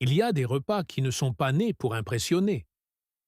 Il y a des repas qui ne sont pas nés pour impressionner.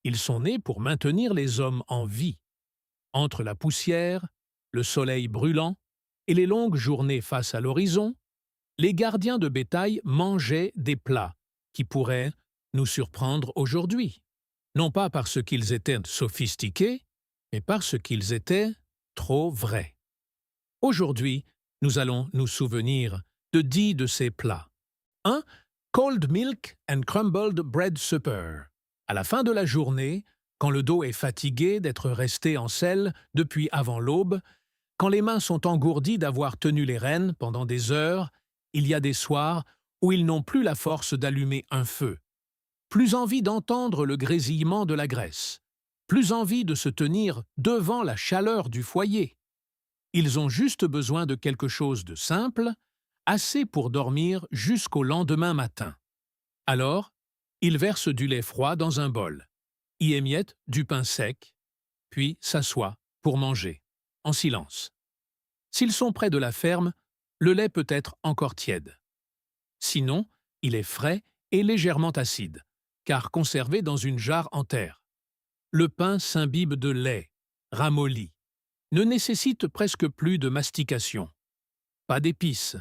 Ils sont nés pour maintenir les hommes en vie. Entre la poussière, le soleil brûlant et les longues journées face à l'horizon, les gardiens de bétail mangeaient des plats qui pourraient nous surprendre aujourd'hui. Non pas parce qu'ils étaient sophistiqués, mais parce qu'ils étaient trop vrais. Aujourd'hui, nous allons nous souvenir de 10 de ces plats. 1. Cold Milk and Crumbled Bread Supper. À la fin de la journée, quand le dos est fatigué d'être resté en selle depuis avant l'aube, quand les mains sont engourdies d'avoir tenu les rênes pendant des heures, il y a des soirs où ils n'ont plus la force d'allumer un feu. Plus envie d'entendre le grésillement de la graisse. Plus envie de se tenir devant la chaleur du foyer. Ils ont juste besoin de quelque chose de simple, assez pour dormir jusqu'au lendemain matin. Alors, ils versent du lait froid dans un bol, y émiettent du pain sec, puis s'assoient pour manger, en silence. S'ils sont près de la ferme, le lait peut être encore tiède. Sinon, il est frais et légèrement acide, car conservé dans une jarre en terre. Le pain s'imbibe de lait, ramolli, ne nécessite presque plus de mastication. Pas d'épices,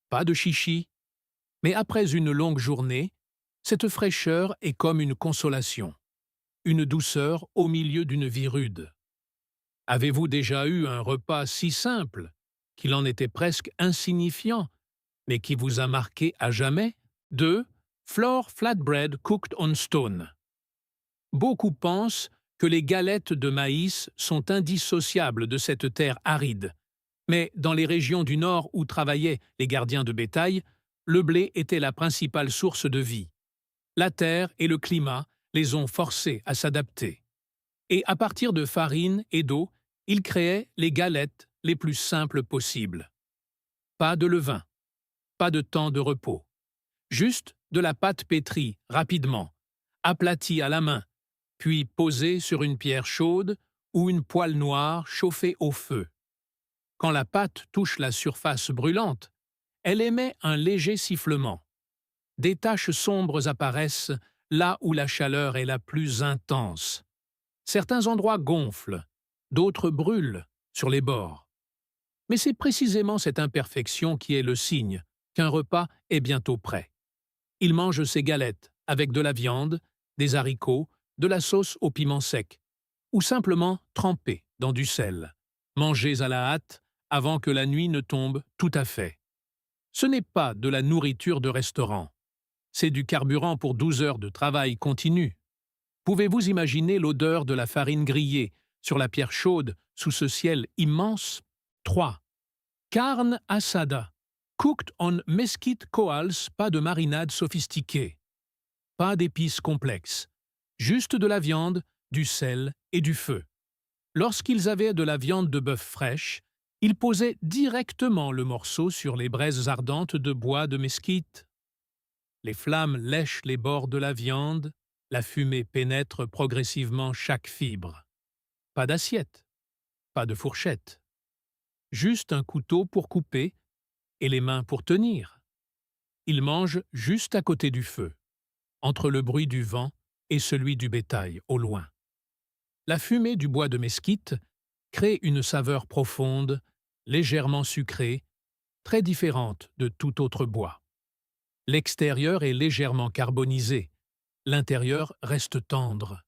pas de chichi, mais après une longue journée, cette fraîcheur est comme une consolation, une douceur au milieu d'une vie rude. Avez-vous déjà eu un repas si simple qu'il en était presque insignifiant, mais qui vous a marqué à jamais? 2. Flour flatbread cooked on stone. Beaucoup pensent que les galettes de maïs sont indissociables de cette terre aride. Mais dans les régions du nord où travaillaient les gardiens de bétail, le blé était la principale source de vie. La terre et le climat les ont forcés à s'adapter. Et à partir de farine et d'eau, ils créaient les galettes les plus simples possibles. Pas de levain, pas de temps de repos. Juste de la pâte pétrie rapidement, aplatie à la main, puis posée sur une pierre chaude ou une poêle noire chauffée au feu. Quand la pâte touche la surface brûlante, elle émet un léger sifflement. Des taches sombres apparaissent là où la chaleur est la plus intense. Certains endroits gonflent, d'autres brûlent sur les bords. Mais c'est précisément cette imperfection qui est le signe qu'un repas est bientôt prêt. Il mange ses galettes avec de la viande, des haricots, de la sauce au piment sec, ou simplement trempées dans du sel, mangées à la hâte avant que la nuit ne tombe tout à fait. Ce n'est pas de la nourriture de restaurant, c'est du carburant pour 12 heures de travail continu. Pouvez-vous imaginer l'odeur de la farine grillée sur la pierre chaude sous ce ciel immense? 3. Carne asada. Cooked on mesquite coals, pas de marinade sophistiquée. Pas d'épices complexes. Juste de la viande, du sel et du feu. Lorsqu'ils avaient de la viande de bœuf fraîche, ils posaient directement le morceau sur les braises ardentes de bois de mesquite. Les flammes lèchent les bords de la viande, la fumée pénètre progressivement chaque fibre. Pas d'assiette, pas de fourchette. Juste un couteau pour couper et les mains pour tenir. Ils mangent juste à côté du feu, entre le bruit du vent et celui du bétail au loin. La fumée du bois de mesquite crée une saveur profonde, légèrement sucrée, très différente de tout autre bois. L'extérieur est légèrement carbonisé, l'intérieur reste tendre.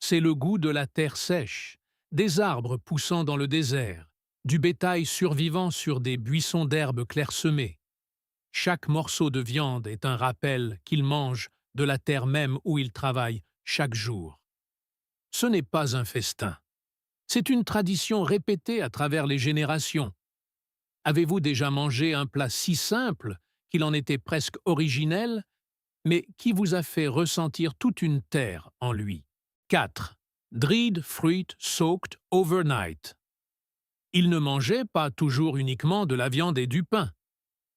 C'est le goût de la terre sèche, des arbres poussant dans le désert, du bétail survivant sur des buissons d'herbes clairsemées. Chaque morceau de viande est un rappel qu'ils mangent de la terre même où ils travaillent chaque jour. Ce n'est pas un festin. C'est une tradition répétée à travers les générations. Avez-vous déjà mangé un plat si simple qu'il en était presque originel, mais qui vous a fait ressentir toute une terre en lui? 4. Dried fruit soaked overnight. Ils ne mangeaient pas toujours uniquement de la viande et du pain.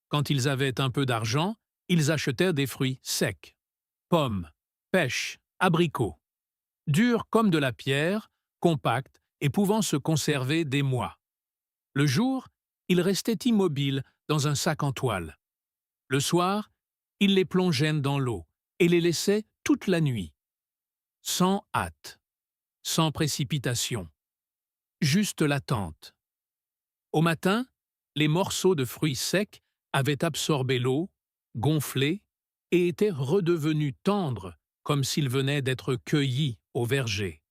Quand ils avaient un peu d'argent, ils achetaient des fruits secs. Pommes, pêches, abricots. Durs comme de la pierre, compacts et pouvant se conserver des mois. Le jour, ils restaient immobiles dans un sac en toile. Le soir, Il les plongeait dans l'eau et les laissait toute la nuit, sans hâte, sans précipitation, juste l'attente. Au matin, les morceaux de fruits secs avaient absorbé l'eau, gonflé, et étaient redevenus tendres, comme s'ils venaient d'être cueillis au verger.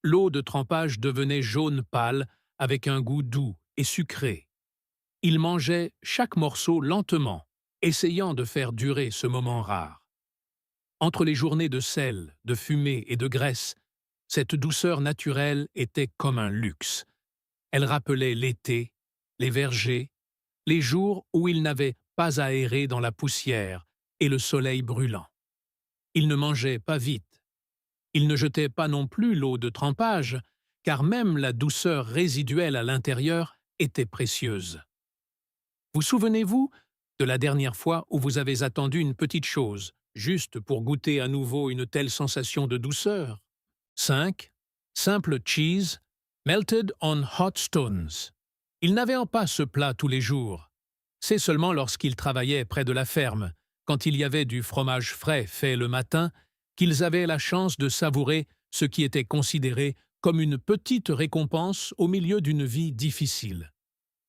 L'eau de trempage devenait jaune pâle, avec un goût doux et sucré. Il mangeait chaque morceau lentement, essayant de faire durer ce moment rare. Entre les journées de sel, de fumée et de graisse, cette douceur naturelle était comme un luxe. Elle rappelait l'été, les vergers, les jours où il n'avait pas à errer dans la poussière et le soleil brûlant. Il ne mangeait pas vite. Il ne jetait pas non plus l'eau de trempage, car même la douceur résiduelle à l'intérieur était précieuse. Vous souvenez-vous de la dernière fois où vous avez attendu une petite chose, juste pour goûter à nouveau une telle sensation de douceur? 5. Simple cheese, melted on hot stones. Il n'avait pas ce plat tous les jours. C'est seulement lorsqu'ils travaillaient près de la ferme, quand il y avait du fromage frais fait le matin, qu'ils avaient la chance de savourer ce qui était considéré comme une petite récompense au milieu d'une vie difficile.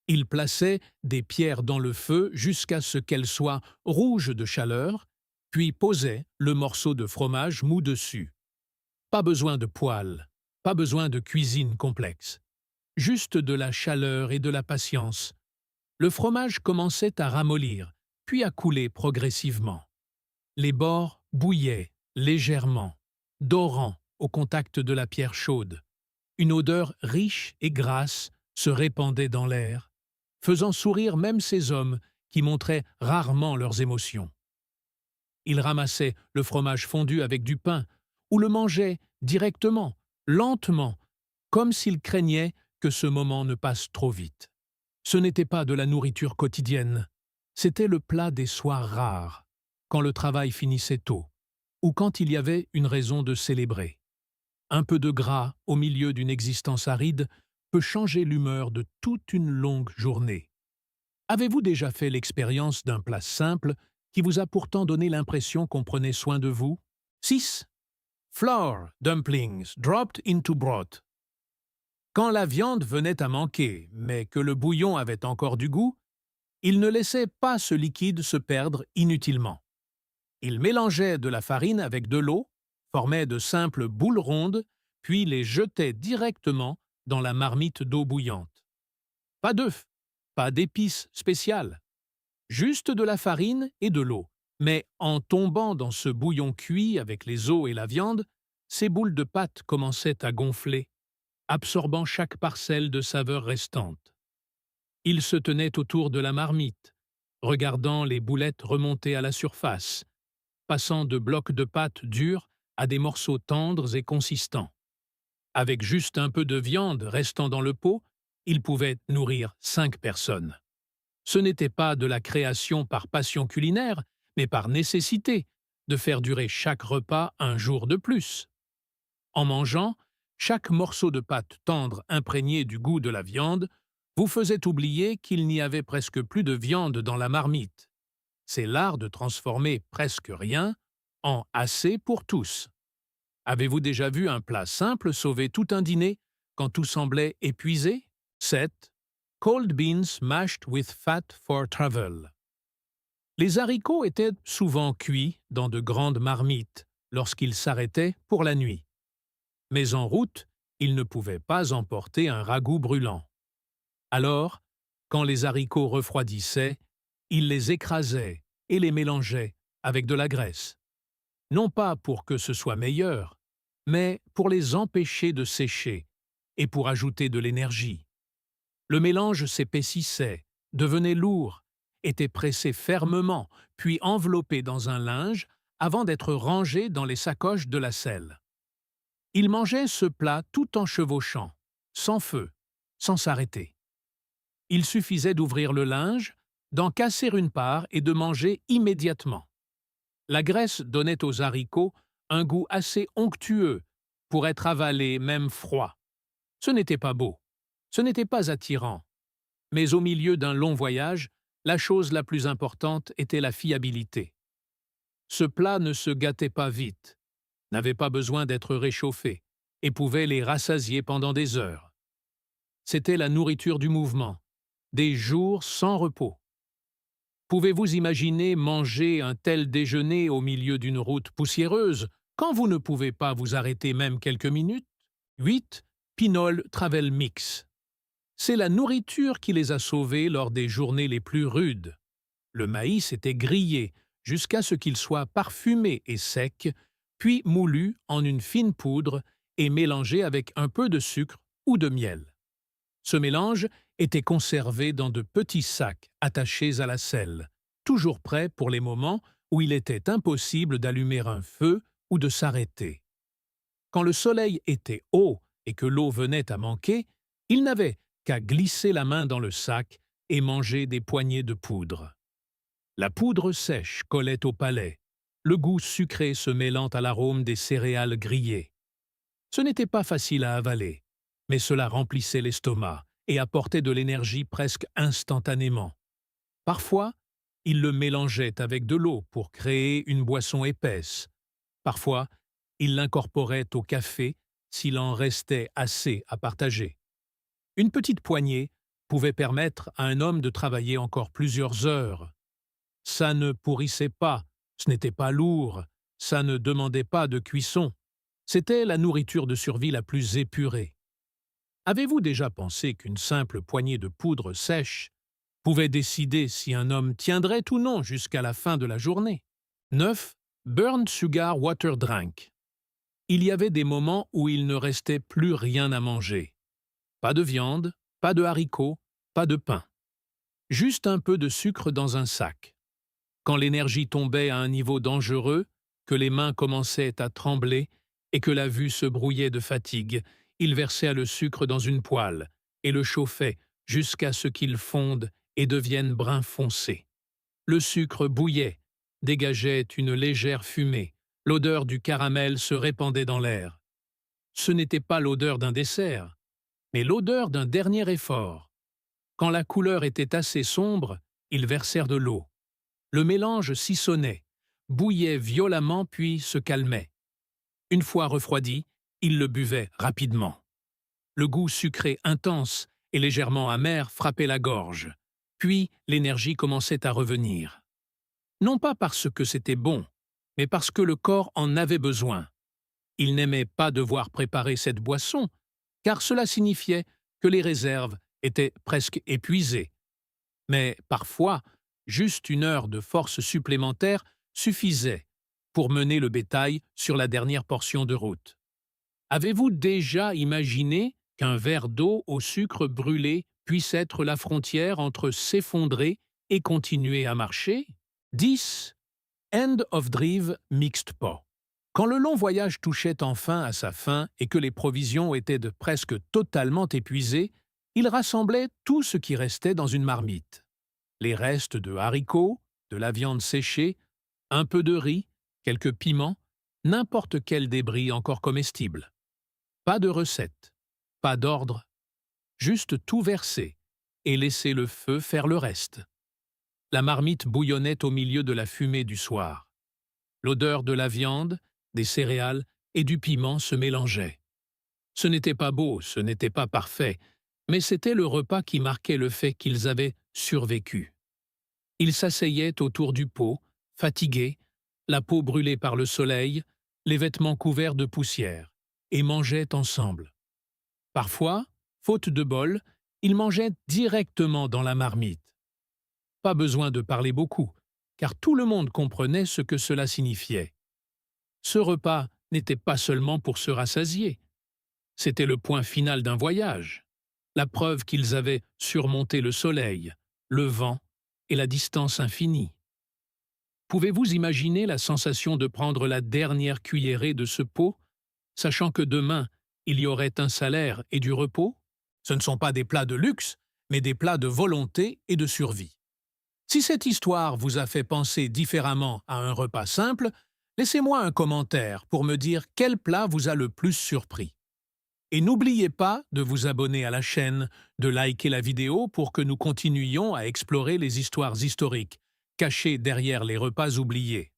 Ils plaçaient des pierres dans le feu jusqu'à ce qu'elles soient rouges de chaleur, puis posaient le morceau de fromage mou dessus. Pas besoin de poêle, pas besoin de cuisine complexe. Juste de la chaleur et de la patience. Le fromage commençait à ramollir, puis à couler progressivement. Les bords bouillaient légèrement, dorants au contact de la pierre chaude. Une odeur riche et grasse se répandait dans l'air, faisant sourire même ces hommes qui montraient rarement leurs émotions. Ils ramassaient le fromage fondu avec du pain, ou le mangeaient directement, lentement, comme s'ils craignaient que ce moment ne passe trop vite. Ce n'était pas de la nourriture quotidienne, c'était le plat des soirs rares, quand le travail finissait tôt, ou quand il y avait une raison de célébrer. Un peu de gras au milieu d'une existence aride peut changer l'humeur de toute une longue journée. Avez-vous déjà fait l'expérience d'un plat simple qui vous a pourtant donné l'impression qu'on prenait soin de vous? 6. Flour dumplings dropped into broth. Quand la viande venait à manquer, mais que le bouillon avait encore du goût, il ne laissait pas ce liquide se perdre inutilement. Il mélangeait de la farine avec de l'eau, formait de simples boules rondes, puis les jetait directement dans la marmite d'eau bouillante. Pas d'œufs, pas d'épices spéciales, juste de la farine et de l'eau. Mais en tombant dans ce bouillon cuit avec les os et la viande, ces boules de pâte commençaient à gonfler, absorbant chaque parcelle de saveur restante. Il se tenait autour de la marmite, regardant les boulettes remonter à la surface, passant de blocs de pâte durs à des morceaux tendres et consistants. Avec juste un peu de viande restant dans le pot, il pouvait nourrir 5 personnes. Ce n'était pas de la création par passion culinaire, mais par nécessité, de faire durer chaque repas un jour de plus. En mangeant, chaque morceau de pâte tendre imprégné du goût de la viande vous faisait oublier qu'il n'y avait presque plus de viande dans la marmite. C'est l'art de transformer presque rien en assez pour tous. Avez-vous déjà vu un plat simple sauver tout un dîner quand tout semblait épuisé? 7. Cold beans mashed with fat for travel. Les haricots étaient souvent cuits dans de grandes marmites lorsqu'ils s'arrêtaient pour la nuit. Mais en route, ils ne pouvaient pas emporter un ragoût brûlant. Alors, quand les haricots refroidissaient, ils les écrasaient et les mélangeaient avec de la graisse. Non pas pour que ce soit meilleur, mais pour les empêcher de sécher et pour ajouter de l'énergie. Le mélange s'épaississait, devenait lourd, était pressé fermement, puis enveloppé dans un linge avant d'être rangé dans les sacoches de la selle. Il mangeait ce plat tout en chevauchant, sans feu, sans s'arrêter. Il suffisait d'ouvrir le linge, d'en casser une part et de manger immédiatement. La graisse donnait aux haricots un goût assez onctueux pour être avalé même froid. Ce n'était pas beau, ce n'était pas attirant, mais au milieu d'un long voyage, La chose la plus importante était la fiabilité. Ce plat ne se gâtait pas vite, n'avait pas besoin d'être réchauffé, et pouvait les rassasier pendant des heures. C'était la nourriture du mouvement, des jours sans repos. Pouvez-vous imaginer manger un tel déjeuner au milieu d'une route poussiéreuse, quand vous ne pouvez pas vous arrêter même quelques minutes? 8. Pinole Travel Mix. C'est la nourriture qui les a sauvés lors des journées les plus rudes. Le maïs était grillé jusqu'à ce qu'il soit parfumé et sec, puis moulu en une fine poudre et mélangé avec un peu de sucre ou de miel. Ce mélange était conservé dans de petits sacs attachés à la selle, toujours prêts pour les moments où il était impossible d'allumer un feu ou de s'arrêter. Quand le soleil était haut et que l'eau venait à manquer, ils n'avaient qu'à glisser la main dans le sac et manger des poignées de poudre. La poudre sèche collait au palais, le goût sucré se mêlant à l'arôme des céréales grillées. Ce n'était pas facile à avaler, mais cela remplissait l'estomac et apportait de l'énergie presque instantanément. Parfois, ils le mélangeaient avec de l'eau pour créer une boisson épaisse. Parfois, ils l'incorporaient au café s'il en restait assez à partager. Une petite poignée pouvait permettre à un homme de travailler encore plusieurs heures. Ça ne pourrissait pas, ce n'était pas lourd, ça ne demandait pas de cuisson. C'était la nourriture de survie la plus épurée. Avez-vous déjà pensé qu'une simple poignée de poudre sèche pouvait décider si un homme tiendrait ou non jusqu'à la fin de la journée? 9. Burnt Sugar Water Drink. Il y avait des moments où il ne restait plus rien à manger. Pas de viande, pas de haricots, pas de pain. Juste un peu de sucre dans un sac. Quand l'énergie tombait à un niveau dangereux, que les mains commençaient à trembler et que la vue se brouillait de fatigue, il versait le sucre dans une poêle et le chauffait jusqu'à ce qu'il fonde et devienne brun foncé. Le sucre bouillait, dégageait une légère fumée, l'odeur du caramel se répandait dans l'air. Ce n'était pas l'odeur d'un dessert, mais l'odeur d'un dernier effort. Quand la couleur était assez sombre, ils versèrent de l'eau. Le mélange sissonnait, bouillait violemment puis se calmait. Une fois refroidi, ils le buvaient rapidement. Le goût sucré intense et légèrement amer frappait la gorge, puis l'énergie commençait à revenir. Non pas parce que c'était bon, mais parce que le corps en avait besoin. Ils n'aimaient pas devoir préparer cette boisson, car cela signifiait que les réserves étaient presque épuisées. Mais parfois, juste une heure de force supplémentaire suffisait pour mener le bétail sur la dernière portion de route. Avez-vous déjà imaginé qu'un verre d'eau au sucre brûlé puisse être la frontière entre s'effondrer et continuer à marcher? 10. End of Drive Mixed Pot. Quand le long voyage touchait enfin à sa fin et que les provisions étaient presque totalement épuisées, il rassemblait tout ce qui restait dans une marmite. Les restes de haricots, de la viande séchée, un peu de riz, quelques piments, n'importe quel débris encore comestible. Pas de recette, pas d'ordre, juste tout verser et laisser le feu faire le reste. La marmite bouillonnait au milieu de la fumée du soir. L'odeur de la viande, des céréales et du piment se mélangeait. Ce n'était pas beau, ce n'était pas parfait, mais c'était le repas qui marquait le fait qu'ils avaient survécu. Ils s'asseyaient autour du pot, fatigués, la peau brûlée par le soleil, les vêtements couverts de poussière, et mangeaient ensemble. Parfois, faute de bol, ils mangeaient directement dans la marmite. Pas besoin de parler beaucoup, car tout le monde comprenait ce que cela signifiait. Ce repas n'était pas seulement pour se rassasier. C'était le point final d'un voyage, la preuve qu'ils avaient surmonté le soleil, le vent et la distance infinie. Pouvez-vous imaginer la sensation de prendre la dernière cuillerée de ce pot, sachant que demain, il y aurait un salaire et du repos? Ce ne sont pas des plats de luxe, mais des plats de volonté et de survie. Si cette histoire vous a fait penser différemment à un repas simple, laissez-moi un commentaire pour me dire quel plat vous a le plus surpris. Et n'oubliez pas de vous abonner à la chaîne, de liker la vidéo pour que nous continuions à explorer les histoires historiques, cachées derrière les repas oubliés.